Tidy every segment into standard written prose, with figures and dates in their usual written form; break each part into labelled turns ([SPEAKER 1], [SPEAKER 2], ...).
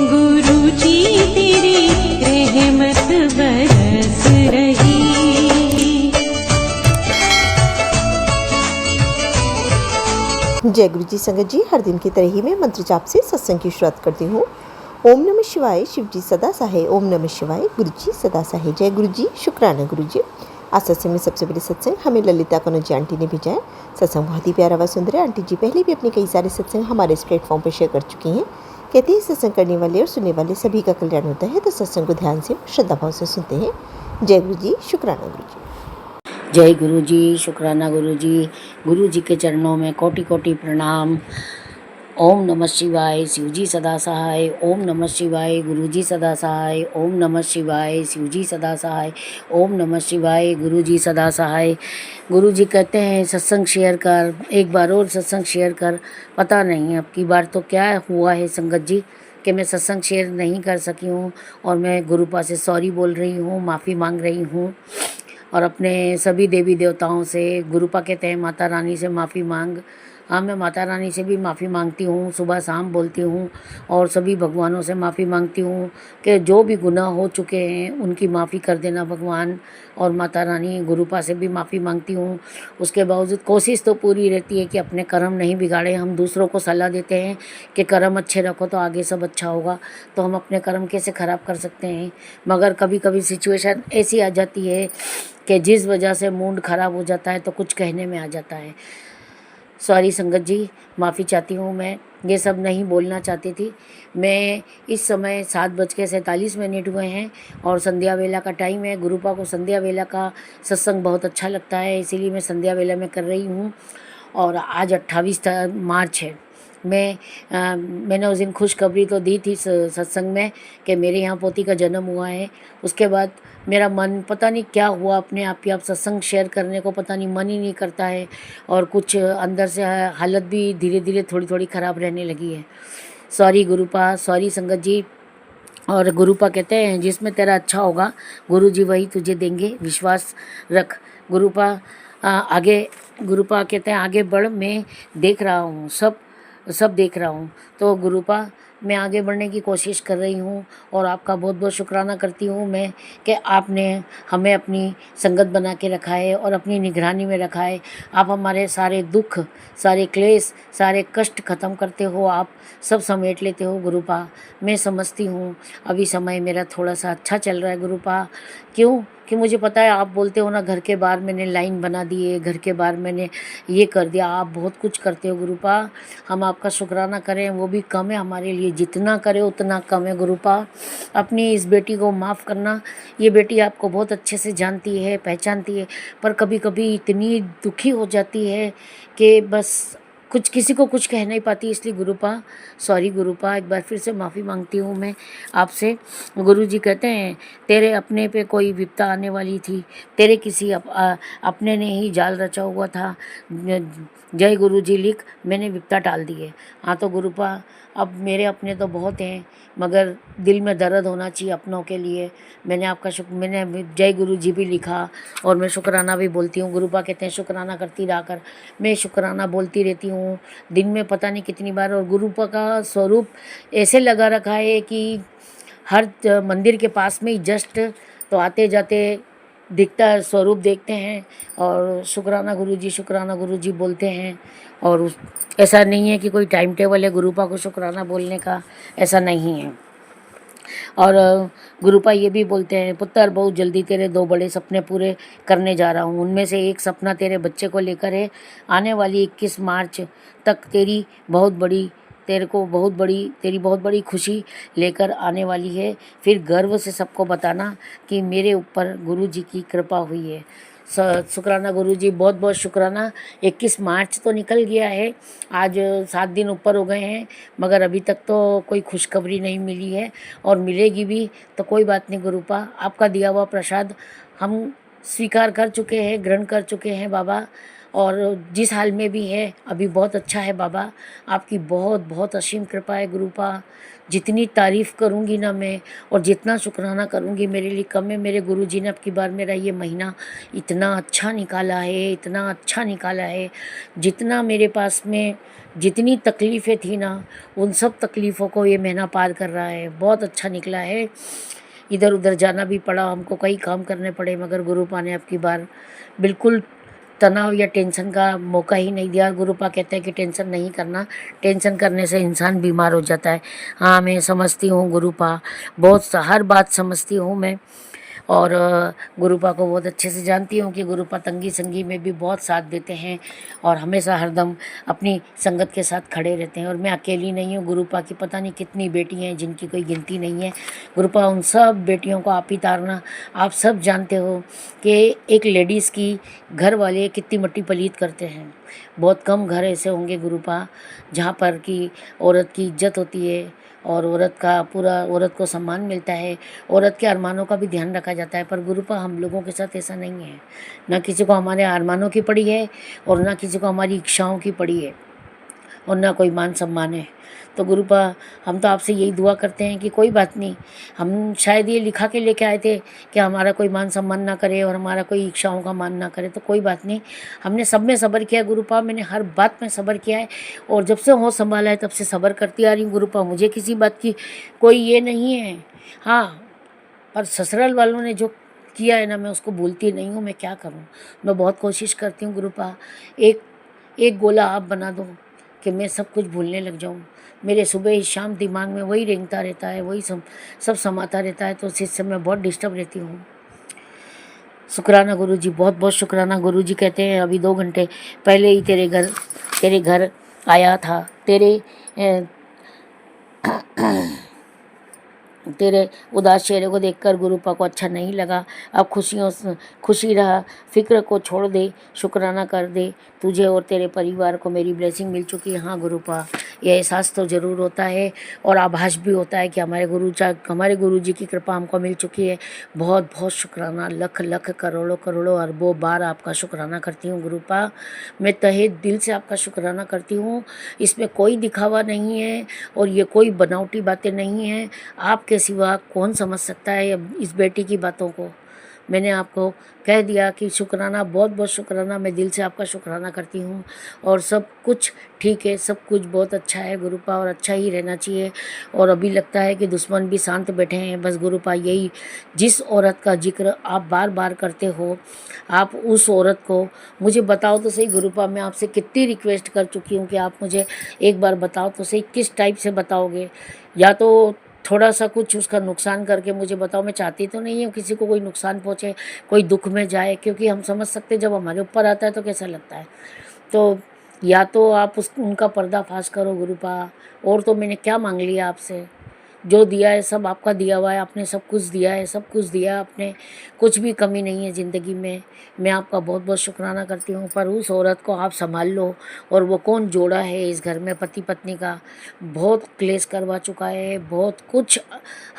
[SPEAKER 1] गुरु जी तेरी रहमत बरस रही।
[SPEAKER 2] जय गुरु जी संगत जी, हर दिन की तरह ही मैं मंत्र जाप से सत्संग की शुरुआत करती हूँ। ओम नमः शिवाय, शिव जी सदा सहाय। ओम नमः शिवाय, गुरु जी सदा सहाय। जय गुरु जी, शुक्राना गुरु जी। आज सत्संग में सबसे बड़े सत्संग हमें ललिता कनौजी आंटी ने भेजा है। सत्संग बहुत ही प्यारा व सुंदर है। आंटी जी पहले भी अपने कई सारे सत्संग हमारे इस प्लेटफॉर्म पर शेयर कर चुकी हैं। कहते हैं सत्संग करने वाले और सुनने वाले सभी का कल्याण होता है, तो सत्संग को ध्यान से श्रद्धा भाव से सुनते हैं। जय गुरु जी, शुक्राना गुरु जी।
[SPEAKER 3] जय गुरु जी, शुक्राना गुरु जी के चरणों में कोटि कोटि प्रणाम। ओम नमः शिवाय, शिव जी सदा सहाय। ओम नमः शिवाय, गुरु जी सदा सहाय। ओम नमः शिवाय, शिव जी सदा सहाय। ओम नमः शिवाय, गुरु जी सदा सहाय। गुरु जी कहते हैं सत्संग शेयर कर, एक बार और सत्संग शेयर कर। पता नहीं अब की बार तो क्या हुआ है संगत जी कि मैं सत्संग शेयर नहीं कर सकी हूँ, और मैं गुरुपा से सॉरी बोल रही हूँ, माफ़ी मांग रही हूँ। और अपने सभी देवी देवताओं से, गुरुपा कहते हैं माता रानी से माफ़ी मांग। हाँ, मैं माता रानी से भी माफ़ी मांगती हूँ, सुबह शाम बोलती हूँ, और सभी भगवानों से माफ़ी मांगती हूँ कि जो भी गुनाह हो चुके हैं उनकी माफ़ी कर देना भगवान। और माता रानी गुरुपा से भी माफ़ी मांगती हूँ। उसके बावजूद कोशिश तो पूरी रहती है कि अपने कर्म नहीं बिगाड़े। हम दूसरों को सलाह देते हैं कि कर्म अच्छे रखो तो आगे सब अच्छा होगा, तो हम अपने कर्म कैसे ख़राब कर सकते हैं। मगर कभी कभी सिचुएशन ऐसी आ जाती है कि जिस वजह से मूड ख़राब हो जाता है तो कुछ कहने में आ जाता है। सॉरी संगत जी, माफ़ी चाहती हूँ। मैं ये सब नहीं बोलना चाहती थी। मैं इस समय 7:47 हुए हैं और संध्या वेला का टाइम है। गुरुपा को संध्या वेला का सत्संग बहुत अच्छा लगता है, इसीलिए मैं संध्या वेला में कर रही हूँ। और आज 28 मार्च है। मैंने उस दिन खुशखबरी तो दी थी सत्संग में कि मेरे यहाँ पोती का जन्म हुआ है। उसके बाद मेरा मन पता नहीं क्या हुआ, अपने आप ही आप सत्संग शेयर करने को पता नहीं मन ही नहीं करता है, और कुछ अंदर से हालत भी धीरे धीरे थोड़ी थोड़ी ख़राब रहने लगी है। सॉरी गुरुपा, सॉरी संगत जी। और गुरुपा कहते हैं जिसमें तेरा अच्छा होगा गुरु जी वही तुझे देंगे, विश्वास रख। गुरुपा आगे, गुरुपा कहते हैं आगे बढ़, मैं देख रहा हूँ, सब देख रहा हूँ। तो गुरुपा मैं आगे बढ़ने की कोशिश कर रही हूँ, और आपका बहुत बहुत शुक्राना करती हूँ मैं कि आपने हमें अपनी संगत बना के रखा है और अपनी निगरानी में रखा है। आप हमारे सारे दुख, सारे क्लेश, सारे कष्ट ख़त्म करते हो, आप सब समेट लेते हो गुरुपा। मैं समझती हूँ अभी समय मेरा थोड़ा सा अच्छा चल रहा है गुरुपा। क्यों कि मुझे पता है आप बोलते हो ना, घर के बाहर मैंने लाइन बना दी है, घर के बाहर मैंने ये कर दिया। आप बहुत कुछ करते हो गुरुपा, हम आपका शुक्राना करें वो भी कम है हमारे लिए, जितना करें उतना कम है गुरुपा। अपनी इस बेटी को माफ़ करना। ये बेटी आपको बहुत अच्छे से जानती है, पहचानती है, पर कभी कभी इतनी दुखी हो जाती है कि बस कुछ किसी को कुछ कह नहीं पाती। इसलिए गुरुपा सॉरी गुरुपा, एक बार फिर से माफ़ी मांगती हूँ मैं आपसे। गुरु जी कहते हैं तेरे अपने पे कोई विपदा आने वाली थी, तेरे किसी अपने ने ही जाल रचा हुआ था। जय गुरु जी लिख, मैंने विपदा टाल दी है। हाँ तो गुरुपा, अब मेरे अपने तो बहुत हैं, मगर दिल में दर्द होना चाहिए अपनों के लिए। मैंने जय गुरु जी भी लिखा, और मैं शुक्राना भी बोलती हूँ। गुरुपा कहते हैं शुक्राना करती रहा कर। मैं शुक्राना बोलती रहती हूँ दिन में पता नहीं कितनी बार। और गुरुपा का स्वरूप ऐसे लगा रखा है कि हर मंदिर के पास में ही जस्ट तो आते जाते दिखता है, स्वरूप देखते हैं और शुक्राना गुरु जी बोलते हैं। और ऐसा नहीं है कि कोई टाइम टेबल है गुरुपा को शुक्राना बोलने का, ऐसा नहीं है। और गुरुपा ये भी बोलते हैं पुत्र बहुत जल्दी तेरे 2 बड़े सपने पूरे करने जा रहा हूँ। उनमें से एक सपना तेरे बच्चे को लेकर है। आने वाली 21 मार्च तक तेरी बहुत बड़ी खुशी लेकर आने वाली है। फिर गर्व से सबको बताना कि मेरे ऊपर गुरु जी की कृपा हुई है। शुक्राना गुरु जी, बहुत बहुत शुक्राना। 21 मार्च तो निकल गया है, आज 7 दिन ऊपर हो गए हैं, मगर अभी तक तो कोई खुशखबरी नहीं मिली है, और मिलेगी भी तो कोई बात नहीं गुरुपा। आपका दिया हुआ प्रसाद हम स्वीकार कर चुके हैं, ग्रहण कर चुके हैं बाबा। और जिस हाल में भी है अभी बहुत अच्छा है बाबा। आपकी बहुत बहुत असीम कृपा है गुरुपा। जितनी तारीफ़ करूँगी ना मैं और जितना शुक्राना करूँगी मेरे लिए कम है। मेरे गुरुजी ने अब की बार मेरा ये महीना इतना अच्छा निकाला है, इतना अच्छा निकाला है। जितना मेरे पास में जितनी तकलीफ़ें थी ना उन सब तकलीफ़ों को ये महीना पार कर रहा है। बहुत अच्छा निकला है। इधर उधर जाना भी पड़ा हमको, कई काम करने पड़े, मगर गुरुपा ने अब की बार बिल्कुल तनाव या टेंशन का मौका ही नहीं दिया। गुरुपा कहते हैं कि टेंशन नहीं करना, टेंशन करने से इंसान बीमार हो जाता है। हाँ, मैं समझती हूँ गुरुपा, बहुत हर बात समझती हूँ मैं। और गुरुपा को बहुत अच्छे से जानती हूँ कि गुरुपा तंगी संगी में भी बहुत साथ देते हैं और हमेशा हरदम अपनी संगत के साथ खड़े रहते हैं। और मैं अकेली नहीं हूँ, गुरुपा की पता नहीं कितनी बेटी हैं जिनकी कोई गिनती नहीं है। गुरुपा उन सब बेटियों को आप ही तारना। आप सब जानते हो कि एक लेडीज़ की घर वाले कितनी मट्टी पलीत करते हैं। बहुत कम घर ऐसे होंगे गुरुपा जहाँ पर कि औरत की इज्जत होती है और औरत का पूरा औरत को सम्मान मिलता है, औरत के अरमानों का भी ध्यान रखा जाता है। पर गुरुपा हम लोगों के साथ ऐसा नहीं है। ना किसी को हमारे अरमानों की पड़ी है और ना किसी को हमारी इच्छाओं की पड़ी है और ना कोई मान सम्मान है। तो गुरुपा हम तो आपसे यही दुआ करते हैं कि कोई बात नहीं, हम शायद ये लिखा के लेके आए थे कि हमारा कोई मान सम्मान ना करे और हमारा कोई इच्छाओं का मान ना करे, तो कोई बात नहीं। हमने सब में सब्र किया गुरुपा, मैंने हर बात में सब्र किया है और जब से होश संभाला है तब से सब्र करती आ रही हूँ गुरुपा। मुझे किसी बात की कोई ये नहीं है। हाँ, पर ससुराल वालों ने जो किया है ना मैं उसको भूलती नहीं हूँ। मैं क्या करूँ, मैं बहुत कोशिश करती हूँ गुरुपा। एक एक गोला आप बना दो कि मैं सब कुछ भूलने लग जाऊँ। मेरे सुबह शाम दिमाग में वही रेंगता रहता है, वही सब समाता रहता है, तो इससे मैं बहुत डिस्टर्ब रहती हूँ। शुक्राना गुरुजी, बहुत बहुत शुक्राना। गुरुजी कहते हैं अभी 2 घंटे पहले ही तेरे घर आया था, तेरे उदास चेहरे को देखकर गुरुपा को अच्छा नहीं लगा। अब खुशी रहा, फिक्र को छोड़ दे, शुक्राना कर दे। तुझे और तेरे परिवार को मेरी ब्लेसिंग मिल चुकी है। हाँ गुरुपा, यह एहसास तो ज़रूर होता है और आभास भी होता है कि हमारे गुरुजी की कृपा हमको मिल चुकी है। बहुत बहुत शुक्राना, लख लख करोड़ों करोड़ों अरबों बार आपका शुक्राना करती हूँ गुरुपा। मैं तहे दिल से आपका शुक्राना करती हूँ। इसमें कोई दिखावा नहीं है और ये कोई बनावटी बातें नहीं हैं। आपके सिवा कौन समझ सकता है अब इस बेटी की बातों को। मैंने आपको कह दिया कि शुक्राना, बहुत बहुत शुक्राना। मैं दिल से आपका शुक्राना करती हूँ और सब कुछ ठीक है, सब कुछ बहुत अच्छा है गुरुपा और अच्छा ही रहना चाहिए। और अभी लगता है कि दुश्मन भी शांत बैठे हैं। बस गुरुपा यही, जिस औरत का जिक्र आप बार बार करते हो, आप उस औरत को मुझे बताओ तो सही गुरुपा। मैं आपसे कितनी रिक्वेस्ट कर चुकी हूँ कि आप मुझे एक बार बताओ तो सही, किस टाइप से बताओगे। या तो थोड़ा सा कुछ उसका नुकसान करके मुझे बताओ। मैं चाहती तो नहीं हूँ किसी को कोई नुकसान पहुँचे, कोई दुख में जाए, क्योंकि हम समझ सकते जब हमारे ऊपर आता है तो कैसा लगता है। तो या तो आप उनका पर्दाफाश करो गुरुपा। और तो मैंने क्या मांग लिया आपसे, जो दिया है सब आपका दिया हुआ है। आपने सब कुछ दिया है, सब कुछ दिया आपने, कुछ भी कमी नहीं है ज़िंदगी में। मैं आपका बहुत बहुत शुक्राना करती हूँ। पर उस औरत को आप संभाल लो। और वो कौन जोड़ा है इस घर में, पति पत्नी का बहुत क्लेश करवा चुका है, बहुत कुछ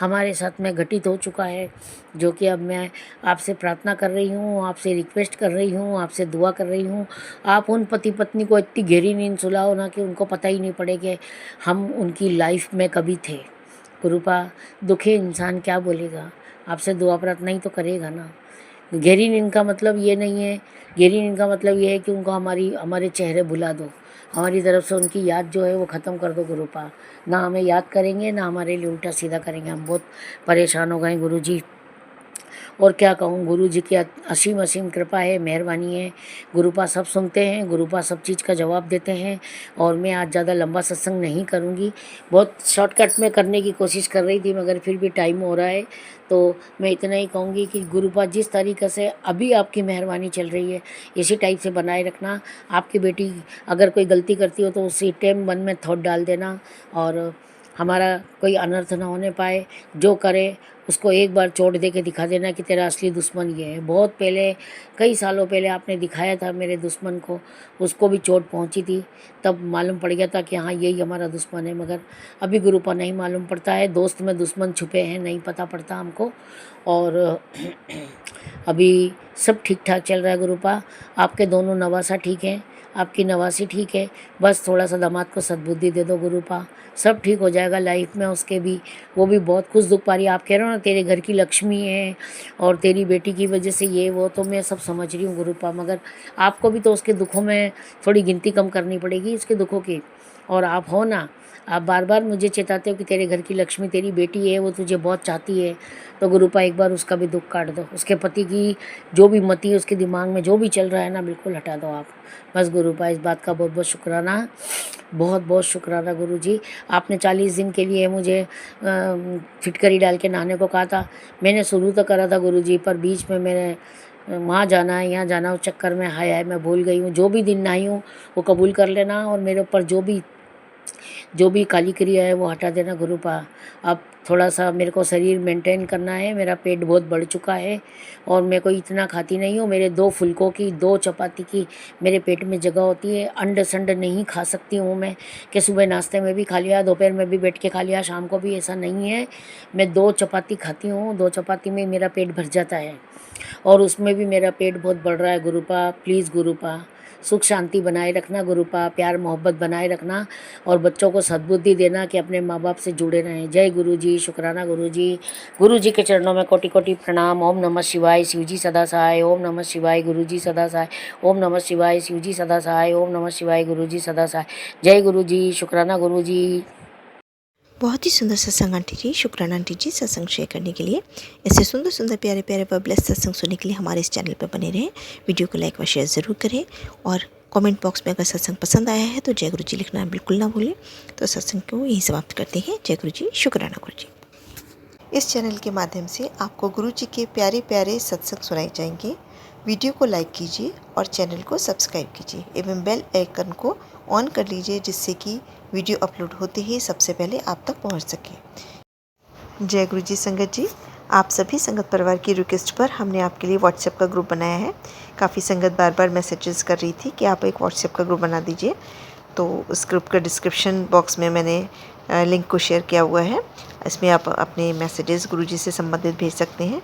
[SPEAKER 3] हमारे साथ में घटित हो चुका है, जो कि अब मैं आपसे प्रार्थना कर रही हूँ, आपसे रिक्वेस्ट कर रही हूँ, आपसे दुआ कर रही हूँ। आप उन पति पत्नी को इतनी गहरी नींद सुलाओ ना कि उनको पता ही नहीं पड़े कि हम उनकी लाइफ में कभी थे। गुरुपा, दुखी इंसान क्या बोलेगा, आपसे दुआ प्रार्थना ही तो करेगा ना। गहरी नींद का मतलब ये नहीं है, गहरी नींद का मतलब ये है कि उनको हमारे चेहरे भुला दो, हमारी तरफ से उनकी याद जो है वो ख़त्म कर दो गुरुपा। ना हमें याद करेंगे ना हमारे लिए उल्टा सीधा करेंगे। हम बहुत परेशान हो गए गुरुजी। और क्या कहूँ, गुरु जी की असीम असीम कृपा है, मेहरबानी है। गुरुपा सब सुनते हैं, गुरुपा सब चीज़ का जवाब देते हैं। और मैं आज ज़्यादा लंबा सत्संग नहीं करूँगी, बहुत शॉर्टकट में करने की कोशिश कर रही थी, मगर फिर भी टाइम हो रहा है। तो मैं इतना ही कहूँगी कि गुरुपा जिस तरीक़े से अभी आपकी मेहरबानी चल रही है इसी टाइप से बनाए रखना। आपकी बेटी अगर कोई गलती करती हो तो उसी टाइम मन में थॉट डाल देना और हमारा कोई अनर्थ ना होने पाए। जो करे उसको एक बार चोट दे के दिखा देना कि तेरा असली दुश्मन ये है। बहुत पहले, कई सालों पहले आपने दिखाया था मेरे दुश्मन को, उसको भी चोट पहुंची थी, तब मालूम पड़ गया था कि हाँ यही हमारा दुश्मन है। मगर अभी गुरुपा नहीं मालूम पड़ता है, दोस्त में दुश्मन छुपे हैं, नहीं पता पड़ता हमको। और अभी सब ठीक ठाक चल रहा है गुरुपा। आपके दोनों नवासा ठीक हैं, आपकी नवासी ठीक है, बस थोड़ा सा दामाद को सद्बुद्धि दे दो गुरुपा, सब ठीक हो जाएगा लाइफ में उसके भी। वो भी बहुत खुश दुख पा रही है। आप कह रहे हो ना तेरे घर की लक्ष्मी है और तेरी बेटी की वजह से ये वो, तो मैं सब समझ रही हूँ गुरुपा, मगर आपको भी तो उसके दुखों में थोड़ी गिनती कम करनी पड़ेगी, उसके दुखों की। और आप हो ना, आप बार बार मुझे चेताते हो कि तेरे घर की लक्ष्मी तेरी बेटी है, वो तुझे बहुत चाहती है, तो गुरुपा एक बार उसका भी दुख काट दो। उसके पति की जो भी मति है, उसके दिमाग में जो भी चल रहा है ना, बिल्कुल हटा दो आप। बस गुरुपा इस बात का बहुत बहुत शुक्राना, बहुत बहुत शुक्राना गुरुजी। आपने 40 दिन के लिए मुझे फिटकरी डाल के नहाने को कहा था। मैंने शुरू तो करा था गुरुजी, पर बीच में मैंने वहाँ जाना है यहाँ जाना, उस चक्कर में हाय हाय मैं भूल गई हूँ। जो भी दिन नहाई हूँ वो कबूल कर लेना, और मेरे ऊपर जो भी काली क्रिया है वो हटा देना गुरुपा। अब थोड़ा सा मेरे को शरीर मेंटेन करना है, मेरा पेट बहुत बढ़ चुका है और मैं कोई इतना खाती नहीं हूँ। मेरे 2 फुलकों की 2 चपाती की मेरे पेट में जगह होती है। अंड संड नहीं खा सकती हूँ मैं, कि सुबह नाश्ते में भी खा लिया, दोपहर में भी बैठ के खा लिया, शाम को भी, ऐसा नहीं है। मैं 2 चपाती खाती हूँ, 2 चपाती में मेरा पेट भर जाता है, और उसमें भी मेरा पेट बहुत बढ़ रहा है गुरुपा। प्लीज़ गुरुपा सुख शांति बनाए रखना गुरुपा, प्यार मोहब्बत बनाए रखना, और बच्चों को सद्बुद्धि देना कि अपने माँ बाप से जुड़े रहें। जय गुरु जी, शुक्राना गुरु जी। गुरु जी के चरणों में कोटि कोटि प्रणाम। ओम नमः शिवाय, शिव जी सदा सहाय। ओम नमः शिवाय, गुरु जी सदा सहाय। ओम नमः शिवाय, शिव जी सदा सहाय। ओम नमः शिवाय, गुरु जी सदा सहाय। जय गुरु जी, शुक्राना गुरु जी।
[SPEAKER 2] बहुत ही सुंदर सत्संग आंटी जी, शुक्राना आंटी जी सत्संग शेयर करने के लिए। ऐसे सुंदर सुंदर प्यारे प्यारे व ब्लेस्ड सत्संग सुनने के लिए हमारे इस चैनल पर बने रहें। वीडियो को लाइक व शेयर ज़रूर करें, और कमेंट बॉक्स में अगर सत्संग पसंद आया है तो जय गुरु जी लिखना बिल्कुल ना भूलें। तो सत्संग को यहीं समाप्त करते हैं। जय गुरु जी, शुक्राना गुरु जी। इस चैनल के माध्यम से आपको गुरु जी के प्यारे प्यारे सत्संग सुनाए जाएंगे। वीडियो को लाइक कीजिए और चैनल को सब्सक्राइब कीजिए एवं बेल आइकन को ऑन कर लीजिए, जिससे कि वीडियो अपलोड होते ही सबसे पहले आप तक पहुंच सके। जय गुरु जी संगत जी, आप सभी संगत परिवार की रिक्वेस्ट पर हमने आपके लिए व्हाट्सएप का ग्रुप बनाया है। काफ़ी संगत बार बार मैसेजेस कर रही थी कि आप एक व्हाट्सएप का ग्रुप बना दीजिए, तो उस ग्रुप का डिस्क्रिप्शन बॉक्स में मैंने लिंक को शेयर किया हुआ है। इसमें आप अपने मैसेजेस गुरुजी से संबंधित भेज सकते हैं।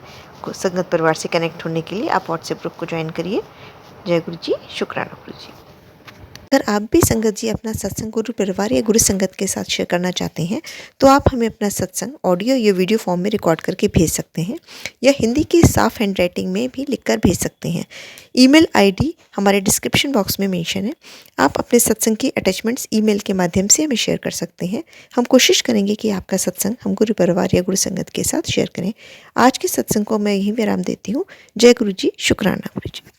[SPEAKER 2] संगत परिवार से कनेक्ट होने के लिए आप व्हाट्सएप ग्रुप को ज्वाइन करिए। जय गुरु जी, शुक्राना गुरु जी। अगर आप भी संगत जी अपना सत्संग गुरु परिवार या गुरु संगत के साथ शेयर करना चाहते हैं, तो आप हमें अपना सत्संग ऑडियो या वीडियो फॉर्म में रिकॉर्ड करके भेज सकते हैं, या हिंदी की साफ हैंड राइटिंग में भी लिखकर भेज सकते हैं। ईमेल आईडी हमारे डिस्क्रिप्शन बॉक्स में मेंशन है। आप अपने सत्संग की अटैचमेंट्स ईमेल के माध्यम से हमें शेयर कर सकते हैं। हम कोशिश करेंगे कि आपका सत्संग हम गुरु परिवार या गुरु संगत के साथ शेयर करें। आज के सत्संग को मैं यहीं विराम देती हूँ। जय गुरु जी, शुक्राना गुरु जी।